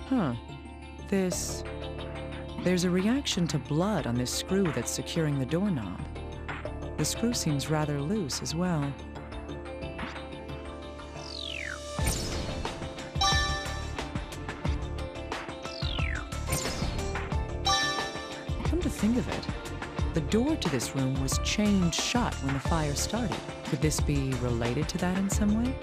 Huh. There's a reaction to blood on this screw that's securing the doorknob. The screw seems rather loose as well. Come to think of it, the door to this room was chained shut when the fire started. Could this be related to that in some way?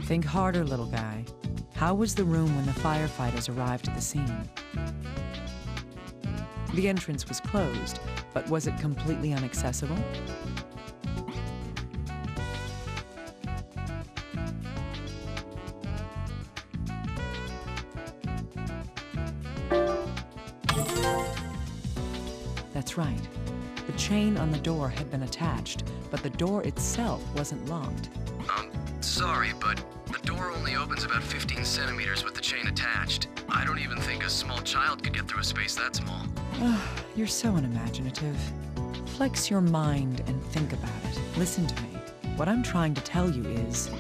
Think harder, little guy. How was the room when the firefighters arrived at the scene? The entrance was closed, but was it completely inaccessible? That's right. The chain on the door had been attached, but the door itself wasn't locked. Sorry, but the door only opens about 15 centimeters with the chain attached. I don't even think a small child could get through a space that small. You're so unimaginative. Flex your mind and think about it. Listen to me. What I'm trying to tell you is...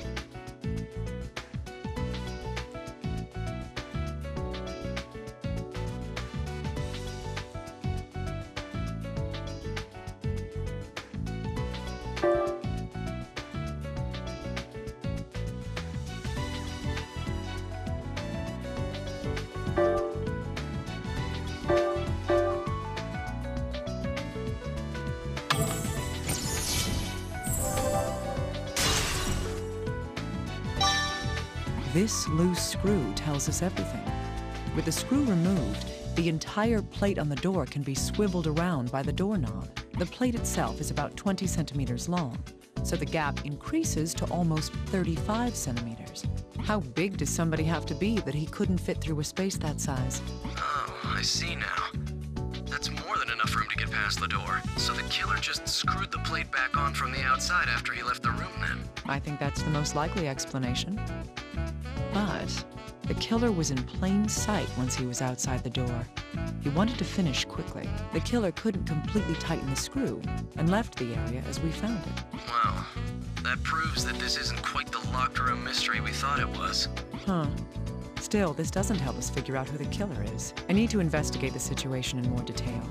This loose screw tells us everything. With the screw removed, the entire plate on the door can be swiveled around by the doorknob. The plate itself is about 20 centimeters long, so the gap increases to almost 35 centimeters. How big does somebody have to be that he couldn't fit through a space that size? Oh, I see now. That's more than enough room to get past the door. So the killer just screwed the plate back on from the outside after he left the room then. I think that's the most likely explanation. But the killer was in plain sight once he was outside the door. He wanted to finish quickly. The killer couldn't completely tighten the screw and left the area as we found it. Wow, that proves that this isn't quite the locked room mystery we thought it was. Huh. Still, this doesn't help us figure out who the killer is. I need to investigate the situation in more detail.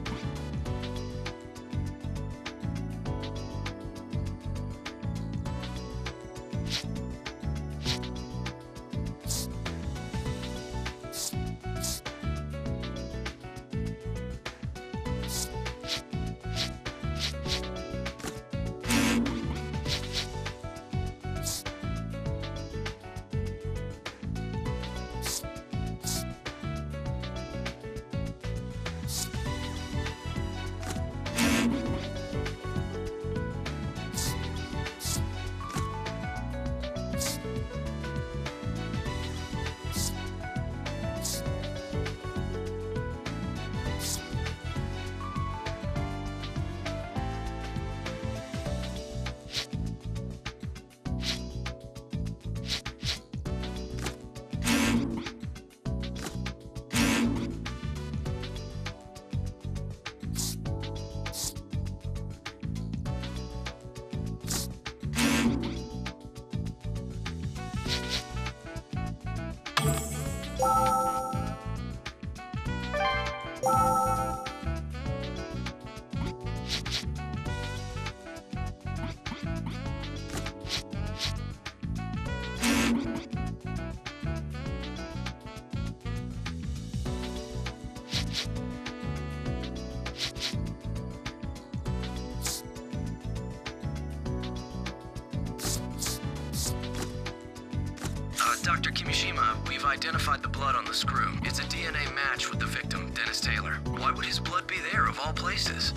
Dr. Kimishima, we've identified the blood on the screw. It's a DNA match with the victim, Dennis Taylor. Why would his blood be there of all places?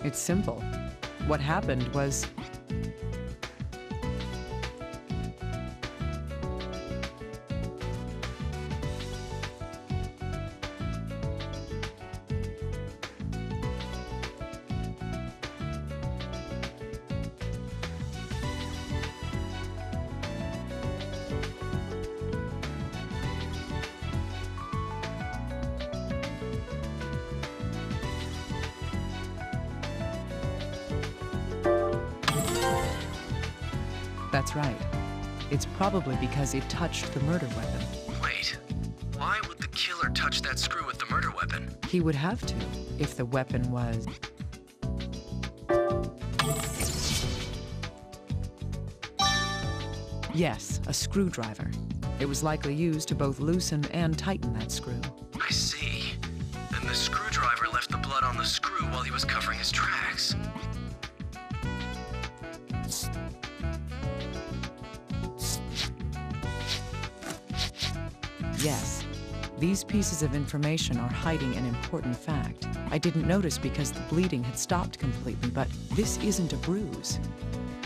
It's simple. What happened was... That's right. It's probably because it touched the murder weapon. Wait, why would the killer touch that screw with the murder weapon? He would have to, if the weapon was... Yes, a screwdriver. It was likely used to both loosen and tighten that screw. I see. Then the screwdriver left the blood on the screw while he was covering his tracks. Yes. These pieces of information are hiding an important fact. I didn't notice because the bleeding had stopped completely, but this isn't a bruise.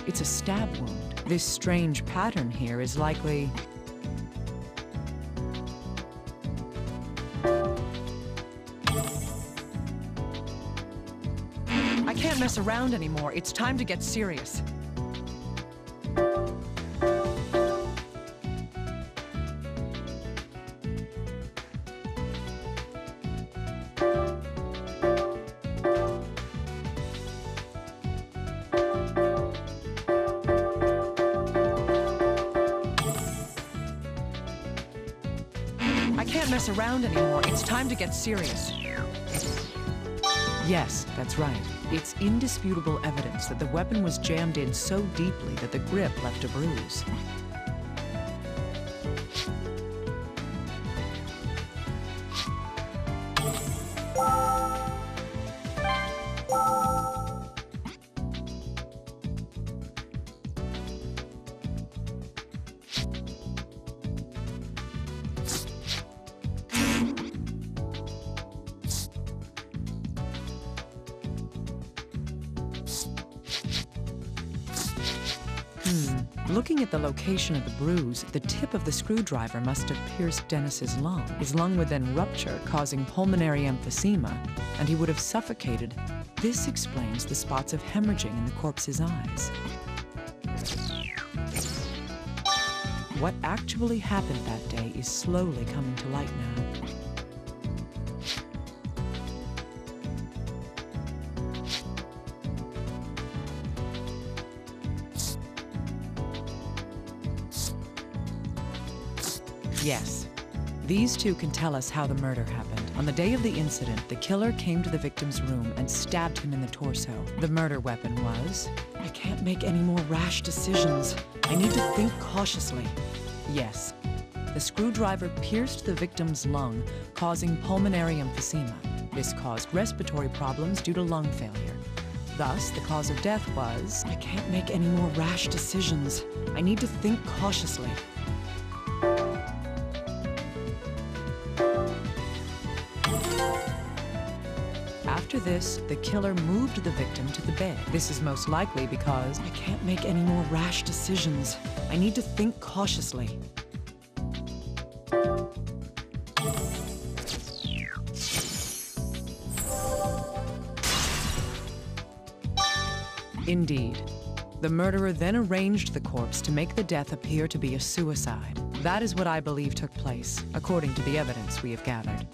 It's a stab wound. This strange pattern here is likely... I can't mess around anymore. It's time to get serious. I can't mess around anymore. It's time to get serious. Yes, that's right. It's indisputable evidence that the weapon was jammed in so deeply that the grip left a bruise. Looking at the location of the bruise, the tip of the screwdriver must have pierced Dennis's lung. His lung would then rupture, causing pulmonary emphysema, and he would have suffocated. This explains the spots of hemorrhaging in the corpse's eyes. What actually happened that day is slowly coming to light now. Yes. These two can tell us how the murder happened. On the day of the incident, the killer came to the victim's room and stabbed him in the torso. The murder weapon was... I can't make any more rash decisions. I need to think cautiously. Yes. The screwdriver pierced the victim's lung, causing pulmonary emphysema. This caused respiratory problems due to lung failure. Thus, the cause of death was... I can't make any more rash decisions. I need to think cautiously. After this, the killer moved the victim to the bed. This is most likely because I can't make any more rash decisions. I need to think cautiously. Indeed. The murderer then arranged the corpse to make the death appear to be a suicide. That is what I believe took place, according to the evidence we have gathered.